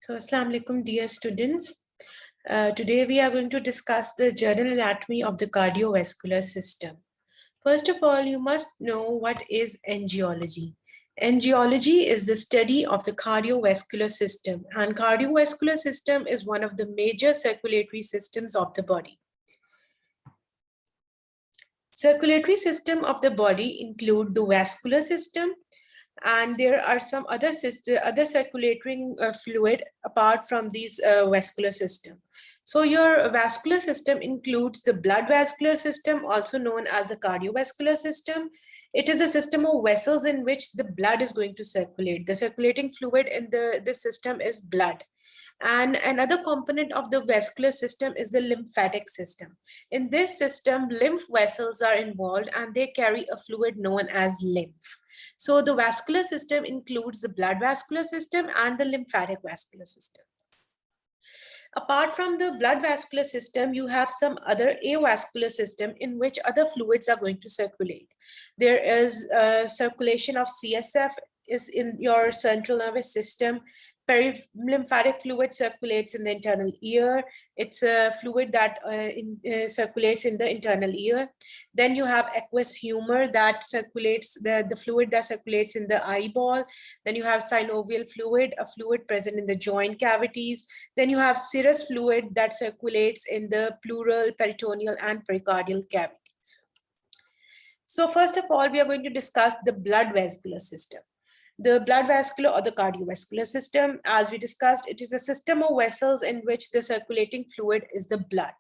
So, Assalamu alaikum, dear students. Today we are going to discuss the general anatomy of the cardiovascular system. First of all, you must know what is angiology. Angiology is the study of the cardiovascular system, and cardiovascular system is one of the major circulatory systems of the body. Circulatory system of the body include the vascular system, and there are some other circulating fluid apart from these vascular system. So your vascular system includes the blood vascular system, also known as the cardiovascular system. It is a system of vessels in which the blood is going to circulate. The circulating fluid in this system is blood. And another component of the vascular system is the lymphatic system. In this system, lymph vessels are involved and they carry a fluid known as lymph. So the vascular system includes the blood vascular system and the lymphatic vascular system. Apart from the blood vascular system, you have some other avascular system in which other fluids are going to circulate. There is circulation of CSF is in your central nervous system. Perilymphatic fluid circulates in the internal ear. It's a fluid that circulates in the internal ear. Then you have aqueous humor that circulates, the fluid that circulates in the eyeball. Then you have synovial fluid, a fluid present in the joint cavities. Then you have serous fluid that circulates in the pleural, peritoneal, and pericardial cavities. So first of all, we are going to discuss the blood vascular system. The blood vascular or the cardiovascular system, as we discussed, it is a system of vessels in which the circulating fluid is the blood.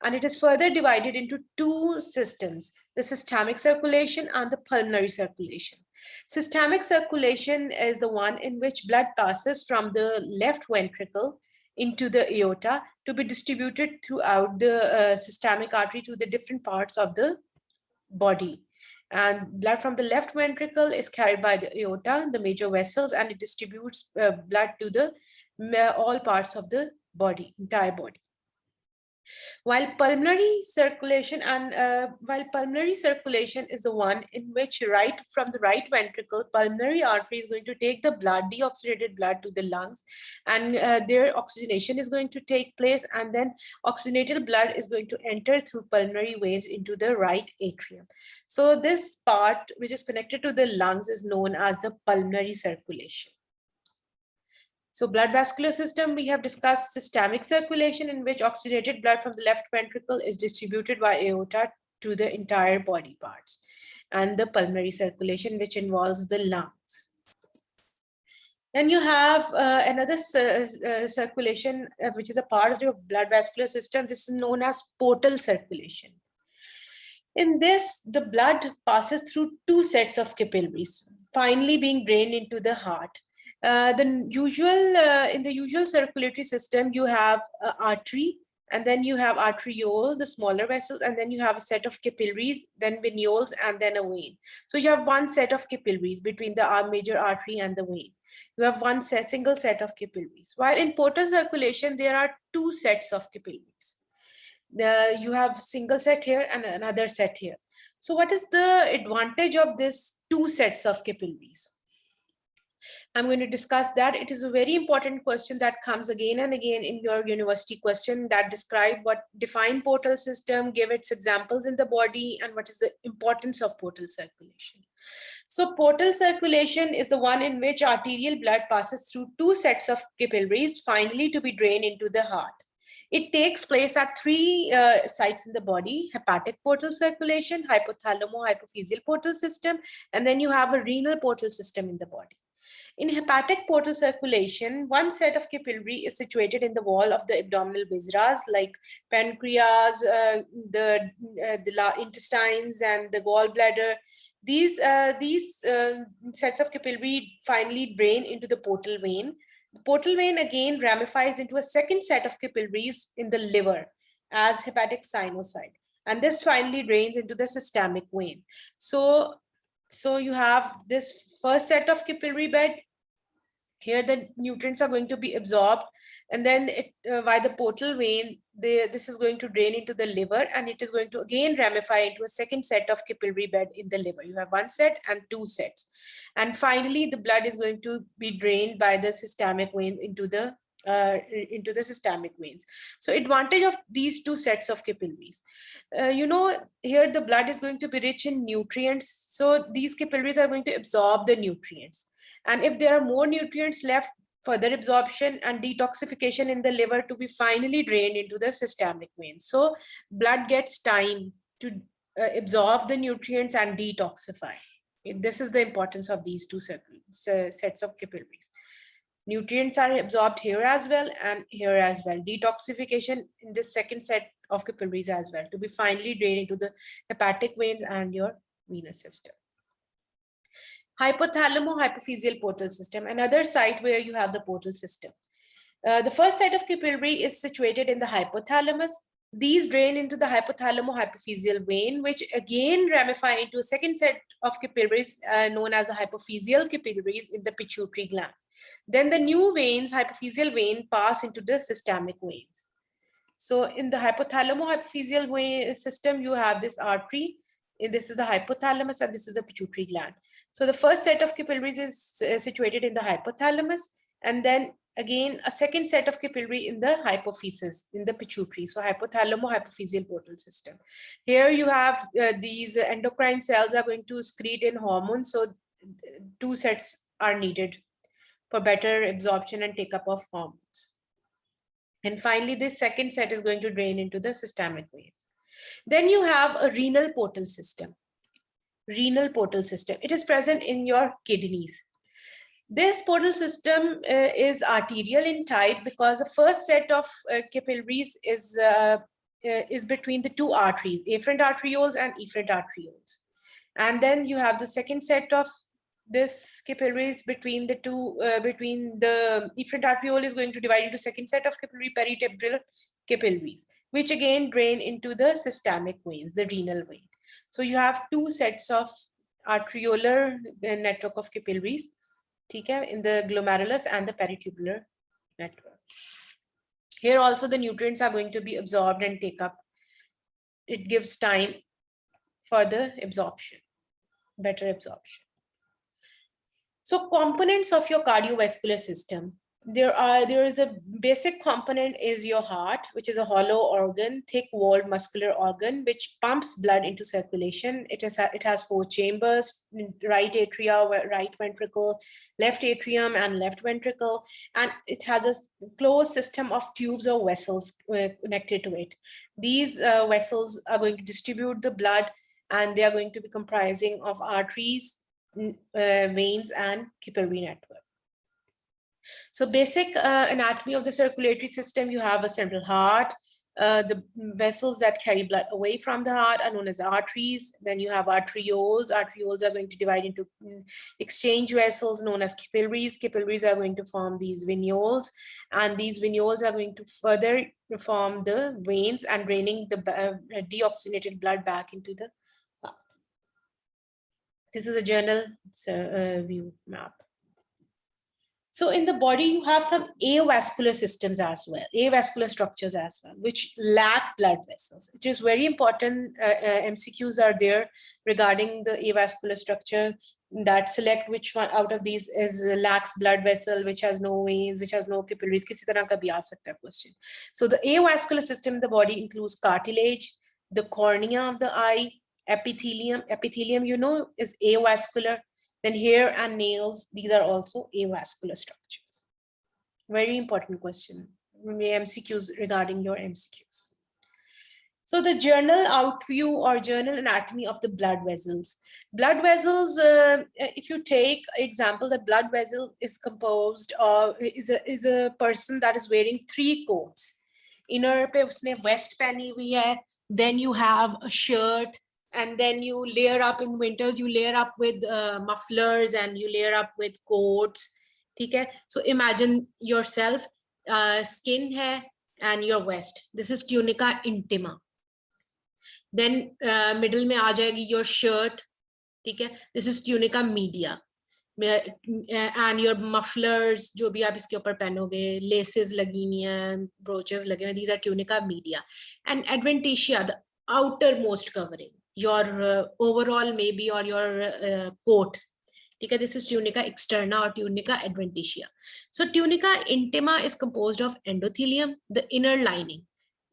And it is further divided into two systems, the systemic circulation and the pulmonary circulation. Systemic circulation is the one in which blood passes from the left ventricle into the aorta to be distributed throughout the systemic artery to the different parts of the body. And blood from the left ventricle is carried by the aorta, the major vessels, and it distributes blood to the all parts of the body, entire body. While pulmonary circulation is the one in which from the right ventricle, pulmonary artery is going to take the blood, deoxygenated blood, to the lungs, and their oxygenation is going to take place, and then oxygenated blood is going to enter through pulmonary veins into the right atrium. So this part which is connected to the lungs is known as the pulmonary circulation. So blood vascular system, we have discussed systemic circulation in which oxygenated blood from the left ventricle is distributed by aorta to the entire body parts, and the pulmonary circulation which involves the lungs. Then you have another circulation which is a part of the blood vascular system. This is known as portal circulation. In this, the blood passes through two sets of capillaries, finally being drained into the heart. In the usual circulatory system, you have artery, and then you have arteriole, the smaller vessels, and then you have a set of capillaries, then venules, and then a vein. So you have one set of capillaries between the major artery and the vein. You have one single set of capillaries. While in portal circulation, there are two sets of capillaries. You have single set here and another set here. So what is the advantage of this two sets of capillaries? I'm going to discuss that. It is a very important question that comes again and again in your university question that define portal system, give its examples in the body, and what is the importance of portal circulation. So portal circulation is the one in which arterial blood passes through two sets of capillaries, finally to be drained into the heart. It takes place at three sites in the body: hepatic portal circulation, hypothalamo-hypophyseal portal system, and then you have a renal portal system in the body. In hepatic portal circulation, one set of capillary is situated in the wall of the abdominal viscera, like pancreas, the intestines, and the gallbladder. These sets of capillary finally drain into the portal vein. The portal vein again ramifies into a second set of capillaries in the liver as hepatic sinusoid, and this finally drains into the systemic vein. So you have this first set of capillary bed. Here the nutrients are going to be absorbed, and then by the portal vein, this is going to drain into the liver, and it is going to again ramify into a second set of capillary bed in the liver. You have one set and two sets. And finally, the blood is going to be drained by the systemic vein into the into the systemic veins. So advantage of these two sets of capillaries. You know, here the blood is going to be rich in nutrients. So these capillaries are going to absorb the nutrients. And if there are more nutrients left, further absorption and detoxification in the liver to be finally drained into the systemic veins. So blood gets time to absorb the nutrients and detoxify. This is the importance of these two sets of capillaries. Nutrients are absorbed here as well and here as well. Detoxification in this second set of capillaries as well to be finally drained into the hepatic veins and your venous system. Hypothalamo-hypophyseal portal system, another site where you have the portal system. The first set of capillary is situated in the hypothalamus. These drain into the hypothalamo-hypophyseal vein, which again ramify into a second set of capillaries known as the hypophyseal capillaries in the pituitary gland. Then the new veins, hypophyseal vein, pass into the systemic veins. So in the hypothalamo-hypophyseal vein system, you have this artery. This is the hypothalamus and this is the pituitary gland. So the first set of capillaries is situated in the hypothalamus, and then again a second set of capillary in the hypophysis, in the pituitary. So hypothalamo-hypophyseal portal system. Here you have these endocrine cells are going to secrete in hormones. So two sets are needed for better absorption and take up of hormones. And finally, this second set is going to drain into the systemic veins. Then you have a renal portal system. Renal portal system. It is present in your kidneys. This portal system is arterial in type because the first set of capillaries is between the two arteries, afferent arterioles and efferent arterioles. And then you have the second set of this capillaries between the two, between the efferent arteriole is going to divide into second set of capillary peritubular capillaries, which again drain into the systemic veins, the renal vein. So you have two sets of arteriolar network of capillaries, in the glomerulus and the peritubular network. Here also the nutrients are going to be absorbed and take up. It gives time for the absorption, better absorption. So components of your cardiovascular system. There is a basic component is your heart, which is a hollow organ, thick-walled muscular organ, which pumps blood into circulation. It has four chambers: right atria, right ventricle, left atrium, and left ventricle. And it has a closed system of tubes or vessels connected to it. These vessels are going to distribute the blood, and they are going to be comprising of arteries, veins, and capillary network. So basic anatomy of the circulatory system, you have a central heart. The vessels that carry blood away from the heart are known as arteries. Then you have arterioles. Arterioles are going to divide into exchange vessels known as capillaries. Capillaries are going to form these venules, and these venules are going to further form the veins and draining the deoxygenated blood back into the heart. This is a journal view map. So in the body, you have some avascular systems as well, avascular structures as well, which lack blood vessels. It is very important. MCQs are there regarding the avascular structure, that select which one out of these is lacks blood vessel, which has no veins, which has no capillaries. Kisi tarah ka bhi aa sakta hai question. So the avascular system in the body includes cartilage, the cornea of the eye, epithelium. Epithelium, you know, is avascular. Then hair and nails, these are also avascular structures. Very important question. MCQs regarding your MCQs. So the journal outview or journal anatomy of the blood vessels. Blood vessels, if you take example, the blood vessel is composed of, is a person that is wearing three coats. Inner pe usne vest pehni hui hai, then you have a shirt, and then you layer up in winters, you layer up with mufflers, and you layer up with coats. Okay? So imagine yourself, skin hai and your vest. This is tunica intima. Then middle mein aa jayegi your shirt. Okay? This is tunica media. And your mufflers, jo bhi aap iske upar pehnoge, laces lagi हुई हैं, brooches lage हुए, these are tunica media. And adventitia, the outermost covering, your overall maybe, or your coat, Okay, this is tunica externa or tunica adventitia. So tunica intima is composed of endothelium, the inner lining.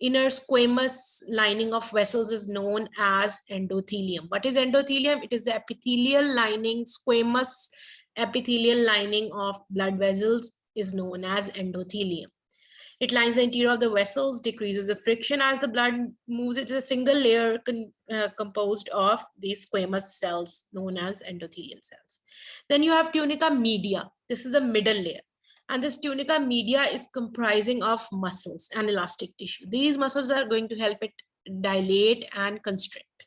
Inner squamous lining of vessels is known as endothelium. What is endothelium? It is the epithelial lining, squamous epithelial lining of blood vessels is known as endothelium. It lines the interior of the vessels, decreases the friction as the blood moves. It is a single layer composed of these squamous cells known as endothelial cells. Then you have tunica media. This is the middle layer. And this tunica media is comprising of muscles and elastic tissue. These muscles are going to help it dilate and constrict.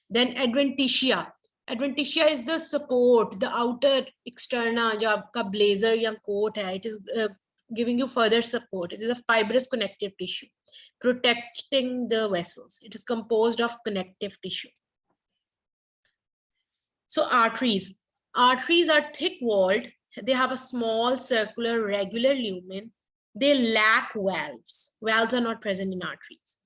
Then adventitia. Adventitia is the support, the outer externa, जो आपका blazer या coat है, it is giving you further support. It is a fibrous connective tissue protecting the vessels. It is composed of connective tissue. So arteries. Arteries are thick-walled. They have a small circular regular lumen. They lack valves. Valves are not present in arteries.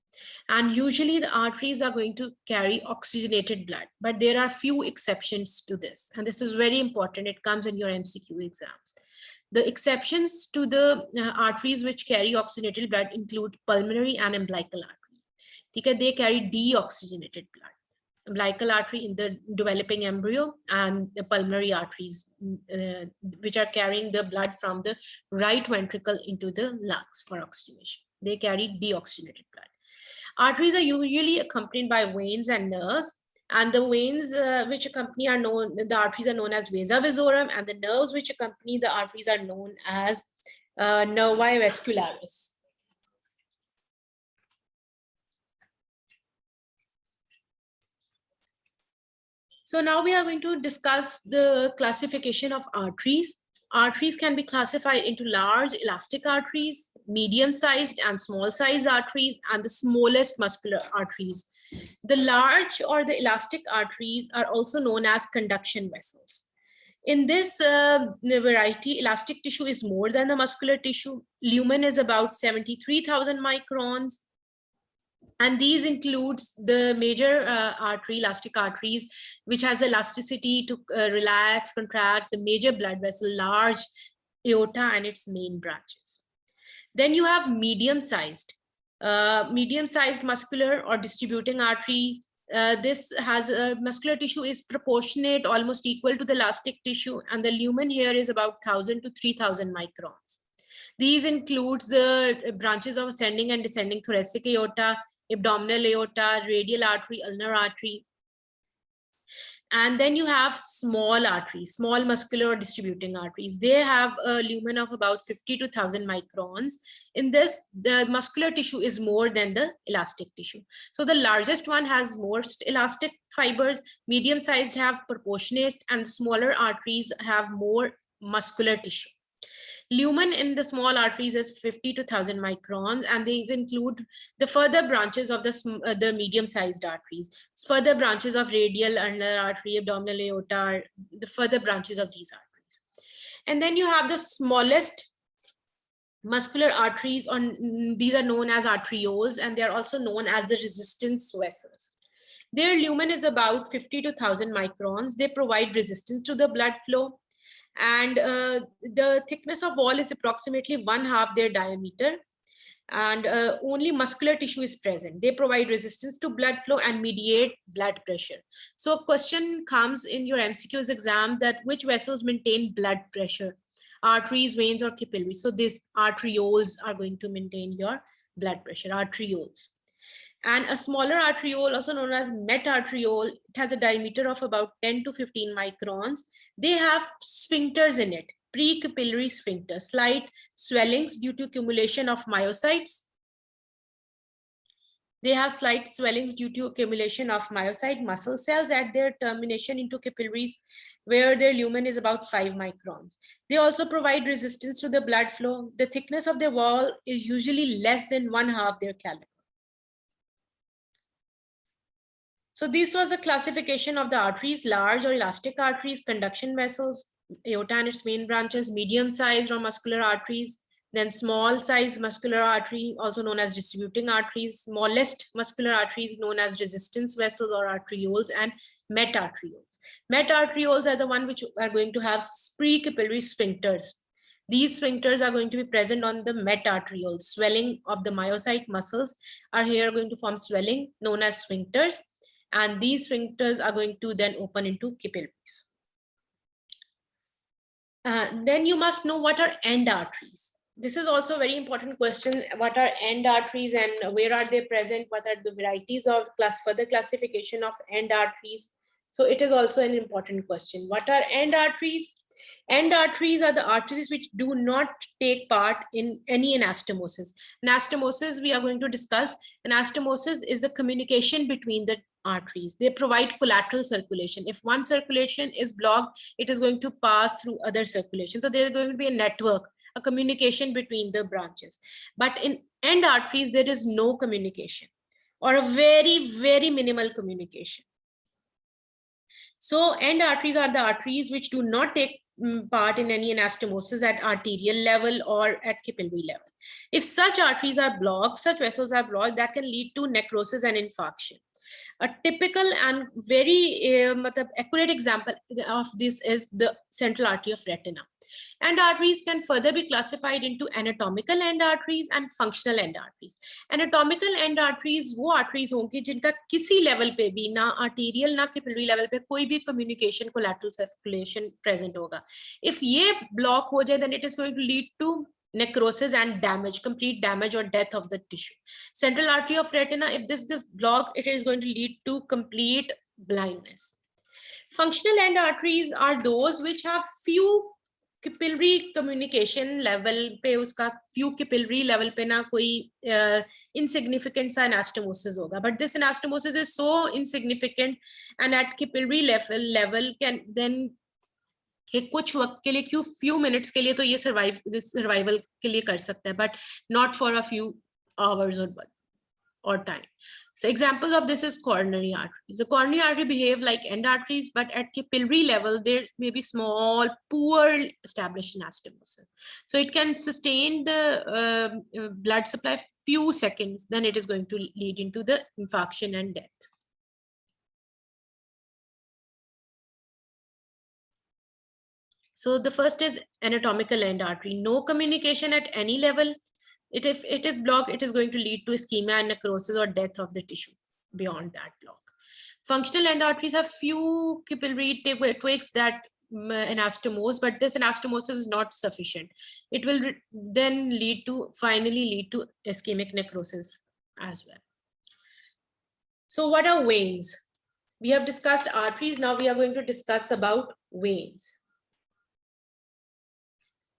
And usually the arteries are going to carry oxygenated blood, but there are few exceptions to this. And this is very important. It comes in your MCQ exams. The exceptions to the arteries which carry oxygenated blood include pulmonary and umbilical artery. Okay, they carry deoxygenated blood. Umbilical artery in the developing embryo, and the pulmonary arteries which are carrying the blood from the right ventricle into the lungs for oxygenation. They carry deoxygenated blood. Arteries are usually accompanied by veins and nerves, and the veins which accompany the arteries are known as vasa vasorum, and the nerves which accompany the arteries are known as nervi vascularis. So now we are going to discuss the classification of arteries. Arteries can be classified into large elastic arteries, medium-sized and small-sized arteries, and the smallest muscular arteries. The large or the elastic arteries are also known as conduction vessels. In this variety, elastic tissue is more than the muscular tissue. Lumen is about 73,000 microns. And these includes the major artery, elastic arteries, which has the elasticity to relax, contract, the major blood vessel, large aorta and its main branches. Then you have medium-sized muscular or distributing artery. This has muscular tissue is proportionate, almost equal to the elastic tissue, and the lumen here is about 1,000 to 3,000 microns. These includes the branches of ascending and descending thoracic aorta, abdominal aorta, radial artery, ulnar artery. And then you have small arteries, small muscular or distributing arteries. They have a lumen of about 50 to 1,000 microns. In this, the muscular tissue is more than the elastic tissue. So the largest one has more elastic fibers, medium-sized have proportionate, and smaller arteries have more muscular tissue. Lumen in the small arteries is 50 to 1,000 microns, and these include the further branches of the medium-sized arteries, further branches of radial, ulnar artery, abdominal aorta, the further branches of these arteries. And then you have the smallest muscular arteries. These are known as arterioles, and they are also known as the resistance vessels. Their lumen is about 50 to 1,000 microns. They provide resistance to the blood flow. And the thickness of wall is approximately 1/2 their diameter, and only muscular tissue is present. They provide resistance to blood flow and mediate blood pressure. So a question comes in your MCQs exam that which vessels maintain blood pressure, arteries, veins, or capillaries. So these arterioles are going to maintain your blood pressure, arterioles. And a smaller arteriole, also known as metarteriole, it has a diameter of about 10 to 15 microns. They have sphincters in it, precapillary sphincters, slight swellings due to accumulation of myocytes. They have slight swellings due to accumulation of myocyte muscle cells at their termination into capillaries, where their lumen is about 5 microns. They also provide resistance to the blood flow. The thickness of their wall is usually less than 1/2 their caliber. So this was a classification of the arteries: large or elastic arteries, conduction vessels, aorta and its main branches, medium-sized or muscular arteries, then small-sized muscular artery, also known as distributing arteries, smallest muscular arteries known as resistance vessels or arterioles, and metarterioles. Met arterioles are the one which are going to have precapillary sphincters. These sphincters are going to be present on the met arterioles. Swelling of the myocyte muscles are here going to form swelling known as sphincters. And these sphincters are going to then open into capillaries. Then you must know what are end arteries. This is also a very important question. What are end arteries and where are they present? What are the varieties of further classification of end arteries? So it is also an important question. What are end arteries? End arteries are the arteries which do not take part in any anastomosis. Anastomosis we are going to discuss. Anastomosis is the communication between the arteries. They provide collateral circulation. If one circulation is blocked, it is going to pass through other circulation. So there is going to be a network, a communication between the branches. But in end arteries, there is no communication or a very, very minimal communication. So end arteries are the arteries which do not take part in any anastomosis at arterial level or at capillary level. If such arteries are blocked, such vessels are blocked, that can lead to necrosis and infarction. A typical and very accurate example of this is the central artery of retina. End arteries can further be classified into anatomical end arteries and functional end arteries. Anatomical end arteries वो arteries होंगी जिनका किसी level पे भी ना arterial ना capillary level पे कोई भी communication collateral circulation present होगा. If ये block हो जाए, then it is going to lead to necrosis and damage, complete damage or death of the tissue. Central artery of retina, if this is blocked, it is going to lead to complete blindness. Functional end arteries are those which have few capillary communication level पे उसका few capillary level पे ना कोई insignificant सा anastomosis होगा, but this anastomosis is so insignificant and at capillary level can then कुछ वक्त के लिए क्यों few minutes के लिए तो ये survival के लिए कर सकता है, but not for a few hours or time. So examples of this is coronary arteries. The coronary artery behave like end arteries, but at capillary level, there may be small, poor established anastomosis. So it can sustain the blood supply few seconds, then it is going to lead into the infarction and death. So the first is anatomical end artery. No communication at any level. If it is blocked, it is going to lead to ischemia and necrosis or death of the tissue beyond that block. Functional end arteries have few capillary twigs that anastomose, but this anastomosis is not sufficient. It will then finally lead to ischemic necrosis as well. So what are veins? We have discussed arteries. Now we are going to discuss about veins.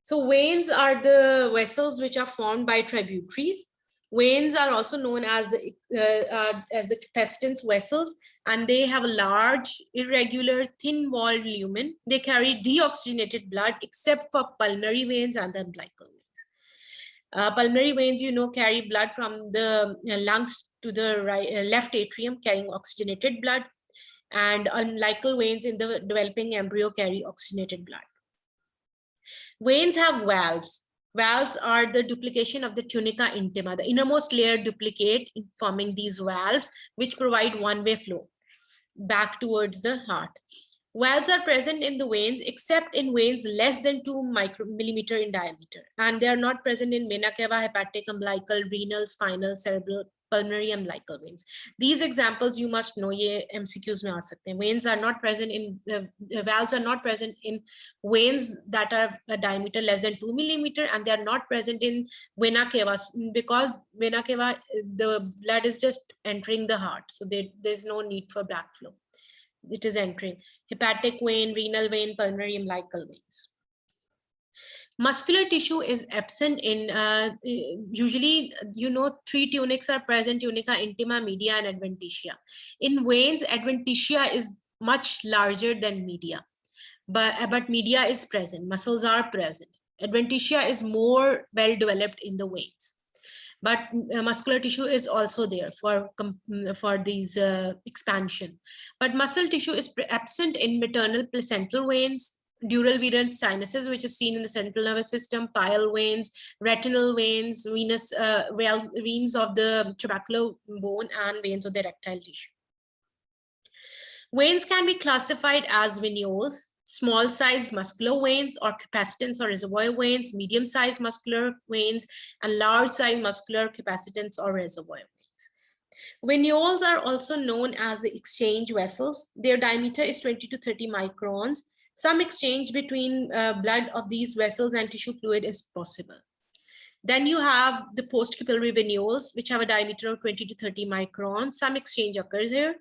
So veins are the vessels which are formed by tributaries. Veins are also known as the Pestens vessels, and they have a large, irregular, thin-walled lumen. They carry deoxygenated blood except for pulmonary veins and the umbilical veins. Pulmonary veins, carry blood from the lungs to the left atrium, carrying oxygenated blood, and umbilical veins in the developing embryo carry oxygenated blood. Veins have valves. Valves are the duplication of the tunica intima. The innermost layer duplicate, forming these valves, which provide one-way flow back towards the heart. Valves are present in the veins, except in veins less than 2 micrometer in diameter. And they are not present in vena cava, hepatic, umbilical, renal, spinal, cerebral, pulmonary, umbilical veins. These examples you must know, ye MCQs mein aa sakte hain. Veins are not present in, valves are not present in veins that are a diameter less than 2 millimeter, and they are not present in vena cava, because vena cava, the blood is just entering the heart. So there's no need for backflow. It is entering. Hepatic vein, renal vein, pulmonary, umbilical veins. Muscular tissue is absent in, usually, 3 tunics are present: tunica intima, media, and adventitia. In veins, adventitia is much larger than media, but media is present, muscles are present. Adventitia is more well developed in the veins, but muscular tissue is also there for these expansion. But muscle tissue is absent in maternal placental veins, dural venous sinuses, which is seen in the central nervous system, pile veins, retinal veins, venous veins of the trabecular bone, and veins of the erectile tissue. Veins can be classified as venules, small-sized muscular veins or capacitance or reservoir veins, medium-sized muscular veins, and large-sized muscular capacitance or reservoir veins. Venules are also known as the exchange vessels. Their diameter is 20 to 30 microns. Some exchange between blood of these vessels and tissue fluid is possible. Then you have the post-capillary venules, which have a diameter of 20 to 30 microns. Some exchange occurs here.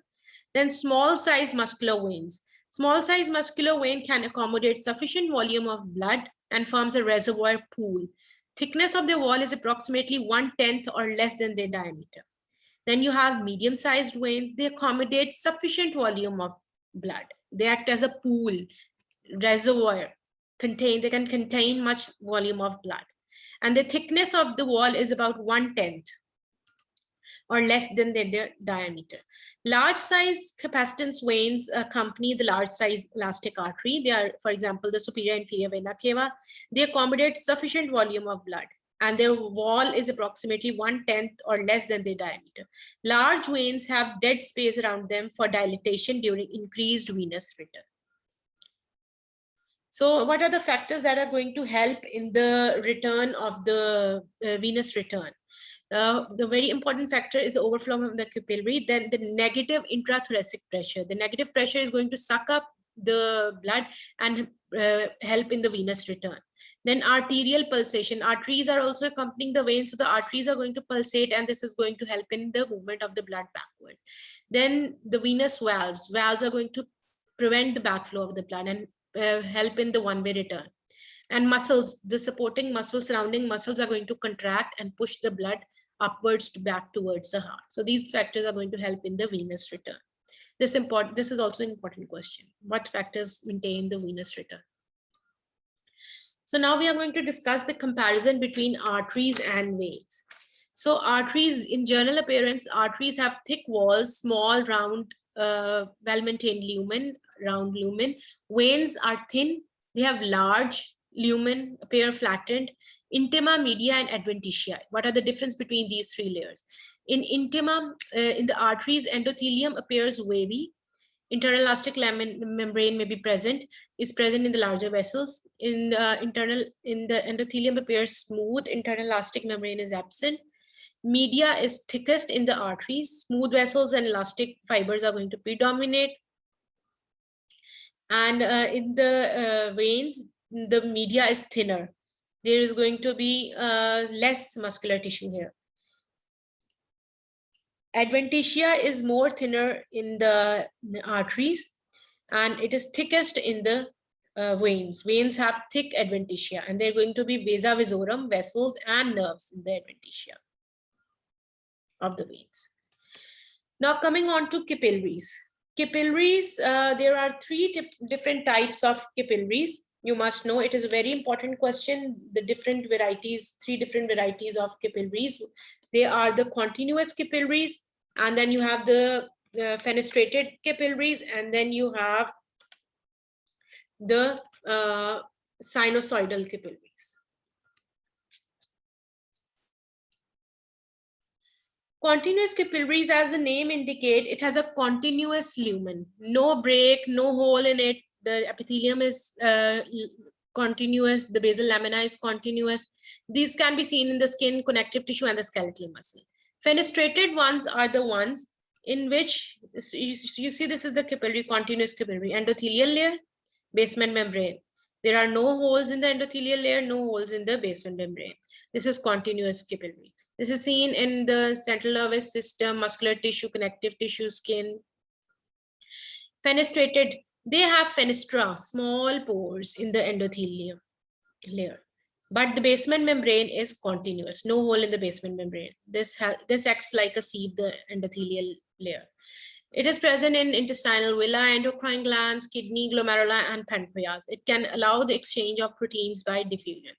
Then small size muscular veins. Small size muscular vein can accommodate sufficient volume of blood and forms a reservoir pool. Thickness of the wall is approximately 1/10 or less than their diameter. Then you have medium sized veins. They accommodate sufficient volume of blood. They act as a pool, reservoir, they can contain much volume of blood. And the thickness of the wall is about 1/10 or less than their diameter. Large size capacitance veins accompany the large size elastic artery. They are, for example, the superior inferior vena cava. They accommodate sufficient volume of blood and their wall is approximately 1/10 or less than their diameter. Large veins have dead space around them for dilatation during increased venous return. So what are the factors that are going to help in the return of the venous return? The very important factor is the overflow of the capillary. Then the negative intrathoracic pressure. The negative pressure is going to suck up the blood and help in the venous return. Then arterial pulsation. Arteries are also accompanying the veins, so the arteries are going to pulsate and this is going to help in the movement of the blood backward. Then the venous valves. Valves are going to prevent the backflow of the blood and help in the one-way return. And muscles, the supporting muscles, surrounding muscles are going to contract and push the blood upwards to back towards the heart. So these factors are going to help in the venous return. This is also an important question. What factors maintain the venous return? So now we are going to discuss the comparison between arteries and veins. So arteries, in general appearance, arteries have thick walls, small, round, well-maintained lumen, round lumen. Veins are thin, they have large lumen, appear flattened. Intima, media, and adventitia. What are the difference between these three layers? In intima, in the arteries, endothelium appears wavy. Internal elastic membrane may be present, is present in the larger vessels. In the endothelium appears smooth, internal elastic membrane is absent. Media is thickest in the arteries. Smooth vessels and elastic fibers are going to predominate. And in the veins, the media is thinner. There is going to be less muscular tissue here. Adventitia is more thinner in the arteries and it is thickest in the veins. Veins have thick adventitia and they're going to be vasa vasorum, vessels and nerves in the adventitia of the veins. Now coming on to capillaries. Capillaries, there are three different types of capillaries. You must know, it is a very important question, the different varieties, three different varieties of capillaries. They are the continuous capillaries, and then you have the fenestrated capillaries, and then you have the sinusoidal capillaries. Continuous capillaries, as the name indicate, it has a continuous lumen, no break, no hole in it. The epithelium is continuous, the basal lamina is continuous. These can be seen in the skin, connective tissue, and the skeletal muscle. Fenestrated ones are the ones in which, you see this is the capillary, continuous capillary, endothelial layer, basement membrane. There are no holes in the endothelial layer, no holes in the basement membrane. This is continuous capillary. This is seen in the central nervous system, muscular tissue, connective tissue, skin. Fenestrated, they have fenestra, small pores in the endothelium layer. But the basement membrane is continuous, no hole in the basement membrane. This acts like a sieve, the endothelial layer. It is present in intestinal villi, endocrine glands, kidney, glomeruli, and pancreas. It can allow the exchange of proteins by diffusion.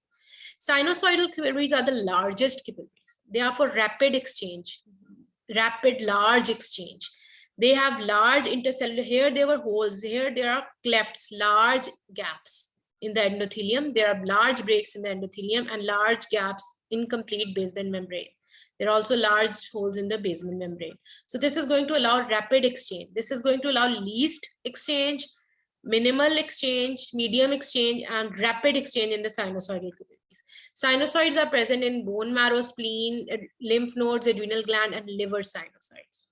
Sinusoidal capillaries are the largest capillaries. They are for rapid exchange, rapid large exchange. They have large intercellular, here there were holes, here there are clefts, large gaps in the endothelium. There are large breaks in the endothelium and large gaps, incomplete basement membrane. There are also large holes in the basement membrane. So this is going to allow rapid exchange. This is going to allow least exchange, minimal exchange, medium exchange, and rapid exchange in the sinusoidal capillaries. Sinusoids are present in bone marrow, spleen, lymph nodes, adrenal gland, and liver sinusoids.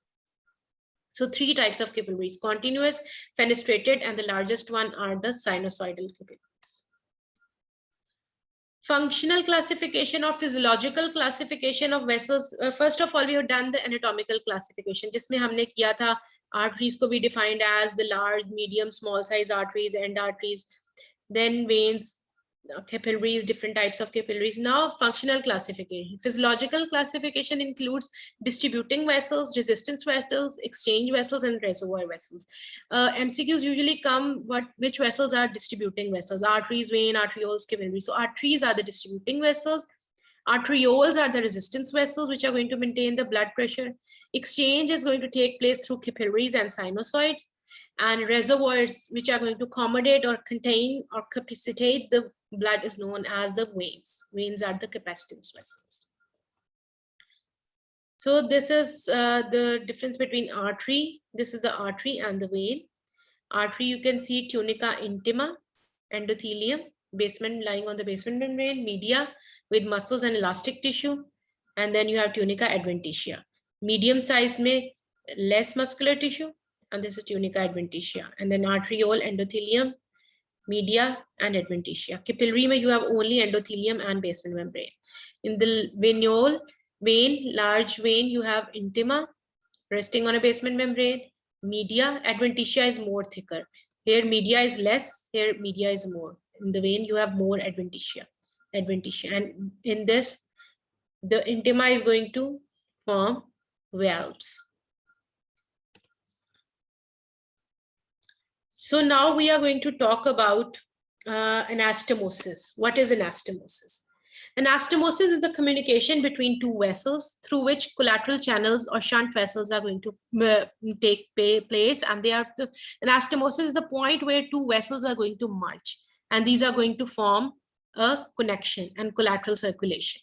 So 3 types of capillaries: continuous, fenestrated, and the largest one are the sinusoidal capillaries. Functional classification or physiological classification of vessels. First of all, we have done the anatomical classification, जिसमें हमने किया था arteries को be defined as the large, medium, small size arteries, end arteries, then veins, capillaries, different types of capillaries. Now functional classification. Physiological classification includes distributing vessels, resistance vessels, exchange vessels, and reservoir vessels. MCQs usually come which vessels are distributing vessels: arteries, vein, arterioles, capillaries. So arteries are the distributing vessels. Arterioles are the resistance vessels, which are going to maintain the blood pressure. Exchange is going to take place through capillaries and sinusoids. And reservoirs, which are going to accommodate or contain or capacitate the blood, is known as the veins. Veins are the capacitance vessels. So this is the difference between artery. This is the artery and the vein. Artery, you can see tunica intima, endothelium, basement lying on the basement membrane, media with muscles and elastic tissue. And then you have tunica adventitia. Medium size में less muscular tissue. And this is tunica adventitia. And then arteriole, endothelium, media, and adventitia. Capillary mein you have only endothelium and basement membrane. In the venule, vein, large vein, you have intima resting on a basement membrane. Media, adventitia is more thicker. Here media is less, here media is more. In the vein, you have more adventitia. And in this, the intima is going to form valves. So now we are going to talk about anastomosis. What is anastomosis? Anastomosis is the communication between 2 vessels through which collateral channels or shunt vessels are going to take place. And they are anastomosis is the point where 2 vessels are going to merge. And these are going to form a connection and collateral circulation.